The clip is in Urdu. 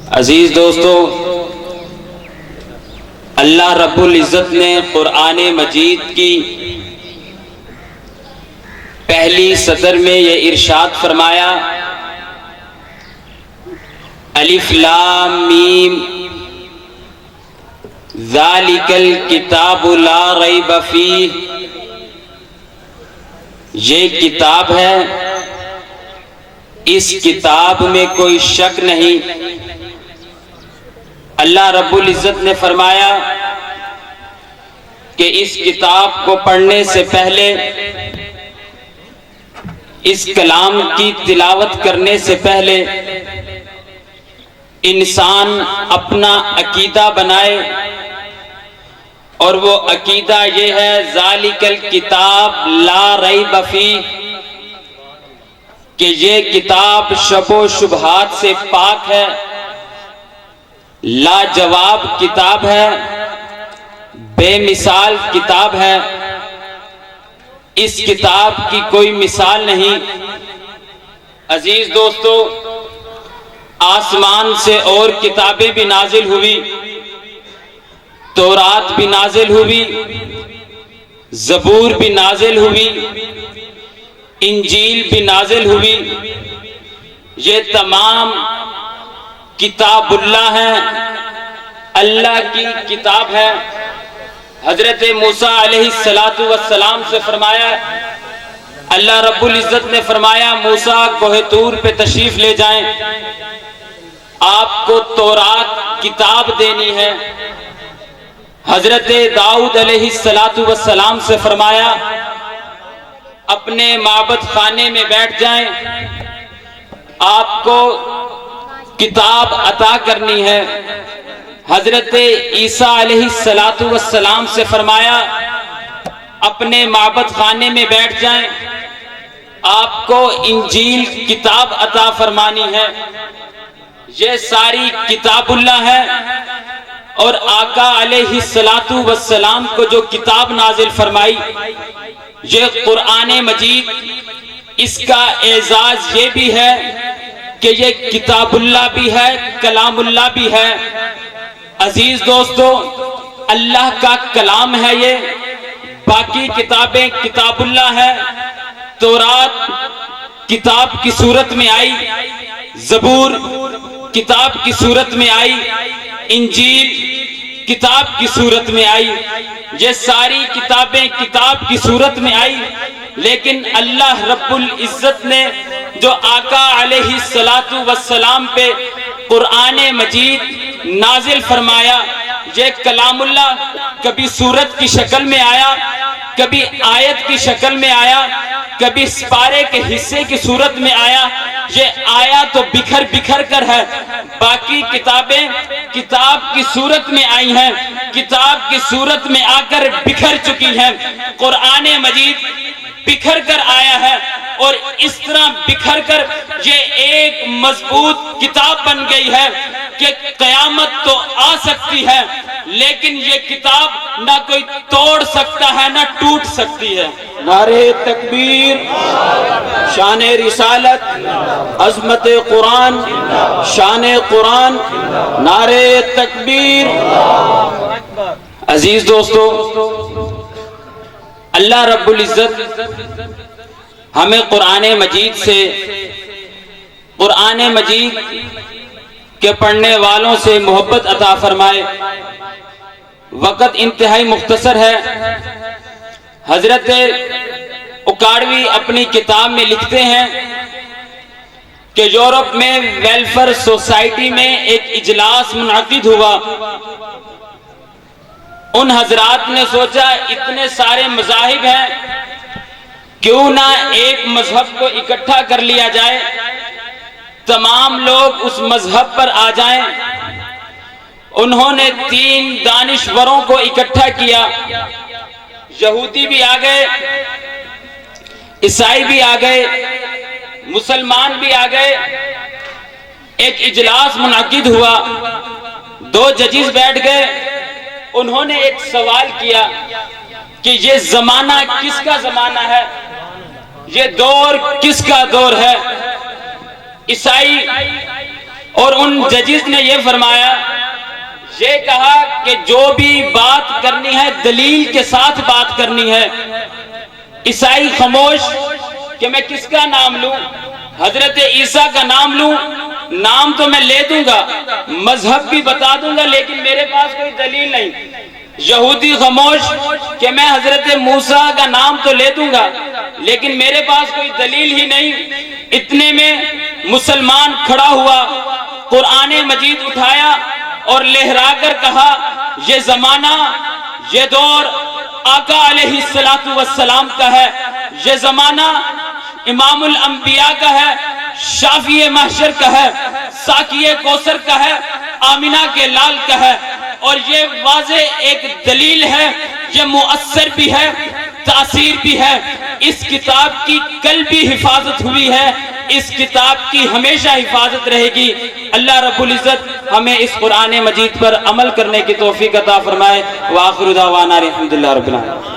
عزیز دوستو، اللہ رب العزت نے قرآن مجید کی پہلی سطر میں یہ ارشاد فرمایا، الف لام میم ذالک الکتاب لا ریب فیہ، یہ کتاب ہے، اس کتاب میں کوئی شک نہیں۔ اللہ رب العزت نے فرمایا کہ اس کتاب کو پڑھنے سے پہلے، اس کلام کی تلاوت کرنے سے پہلے انسان اپنا عقیدہ بنائے، اور وہ عقیدہ یہ ہے ذالک الکتاب لا ریب فیہ، کہ یہ کتاب شک و شبہات سے پاک ہے، لاجواب کتاب ہے، بے مثال کتاب ہے، اس کتاب کی کوئی مثال نہیں۔ عزیز دوستو، آسمان سے اور کتابیں بھی نازل ہوئی، تورات بھی نازل ہوئی، زبور بھی نازل ہوئی، انجیل بھی نازل ہوئی، یہ تمام کتاب اللہ ہے، اللہ کی کتاب ہے۔ حضرت موسیٰ علیہ السلام سے فرمایا، اللہ رب العزت نے فرمایا موسیٰ کوہ طور پہ تشریف لے جائیں، آپ کو تورات کتاب دینی ہے۔ حضرت داؤد علیہ السلام سے فرمایا اپنے معبد خانے میں بیٹھ جائیں، آپ کو کتاب عطا کرنی ہے۔ حضرت عیسیٰ علیہ السلام سے فرمایا اپنے معبد خانے میں بیٹھ جائیں، آپ کو انجیل کتاب عطا فرمانی ہے۔ یہ ساری کتاب اللہ ہے، اور آقا علیہ السلام کو جو کتاب نازل فرمائی یہ قرآن مجید، اس کا اعزاز یہ بھی ہے کہ یہ کتاب اللہ بھی ہے، کلام اللہ بھی ہے۔ عزیز دوستو، اللہ کا کلام ہے یہ، باقی کتابیں کتاب اللہ ہے۔ تورات کتاب کی صورت میں آئی، زبور کتاب کی صورت میں آئی، انجیل کتاب کی صورت میں آئی، یہ ساری کتابیں کتاب کی صورت میں آئی، لیکن اللہ رب العزت نے جو آقا علیہ السلام پہ قرآن مجید نازل فرمایا، یہ کلام اللہ کبھی سورت کی شکل میں آیا، کبھی آیت کی شکل میں آیا، کبھی سپارے کے حصے کی صورت میں آیا، یہ آیا تو بکھر بکھر کر ہے۔ باقی کتابیں کتاب کی صورت میں آئی ہیں، کتاب کی صورت میں آ کر بکھر چکی ہیں۔ قرآن مجید بکھر کر آیا ہے، اور اس طرح بکھر کر یہ ایک مضبوط کتاب بن گئی ہے کہ قیامت تو آ سکتی ہے، لیکن یہ کتاب نہ کوئی توڑ سکتا ہے نہ ٹوٹ سکتی ہے۔ نعرہ تکبیر، شان رسالت، عظمت قرآن، شان قرآن، نعرہ تکبیر۔ عزیز دوستو، اللہ رب العزت ہمیں قرآن مجید سے، قرآن مجید کے پڑھنے والوں سے محبت عطا فرمائے۔ وقت انتہائی مختصر ہے۔ حضرت اکاڑوی اپنی کتاب میں لکھتے ہیں کہ یورپ میں ویلفیئر سوسائٹی میں ایک اجلاس منعقد ہوا۔ ان حضرات نے سوچا اتنے سارے مذاہب ہیں، کیوں نہ ایک مذہب کو اکٹھا کر لیا جائے، تمام لوگ اس مذہب پر آ جائیں۔ انہوں نے 3 دانشوروں کو اکٹھا کیا، یہودی بھی آ گئے، عیسائی بھی آ گئے، مسلمان بھی آ گئے۔ ایک اجلاس منعقد ہوا، 2 ججز بیٹھ گئے، انہوں نے ایک سوال کیا کہ یہ زمانہ کس کا زمانہ ہے، یہ دور کس کا دور ہے۔ عیسائی اور ان ججز نے یہ فرمایا، یہ کہا کہ جو بھی بات کرنی ہے دلیل کے ساتھ بات کرنی ہے۔ عیسائی خاموش کہ میں کس کا نام لوں، حضرت عیسیٰ کا نام لوں، نام تو میں لے دوں گا، مذہب بھی بتا دوں گا، لیکن میرے پاس کوئی دلیل نہیں۔ یہودی خاموش کہ میں حضرت موسیٰ کا نام تو لے دوں گا، لیکن میرے پاس کوئی دلیل ہی نہیں۔ اتنے میں مسلمان کھڑا ہوا، قرآن مجید اٹھایا اور لہرا کر کہا، یہ زمانہ، یہ دور آقا علیہ السلام کا ہے، یہ زمانہ امام الانبیاء کا ہے، شافی محشر کا ہے، ساقی کوثر کا ہے، آمینہ کے لال کا ہے۔ اور یہ واضح ایک دلیل ہے، یہ مؤثر بھی ہے، تاثیر بھی ہے۔ اس کتاب کی کل بھی حفاظت ہوئی ہے، اس کتاب کی ہمیشہ حفاظت رہے گی۔ اللہ رب العزت ہمیں اس قرآن مجید پر عمل کرنے کی توفیق عطا فرمائے۔ وآخر دعوانا الحمدللہ رب العالمین۔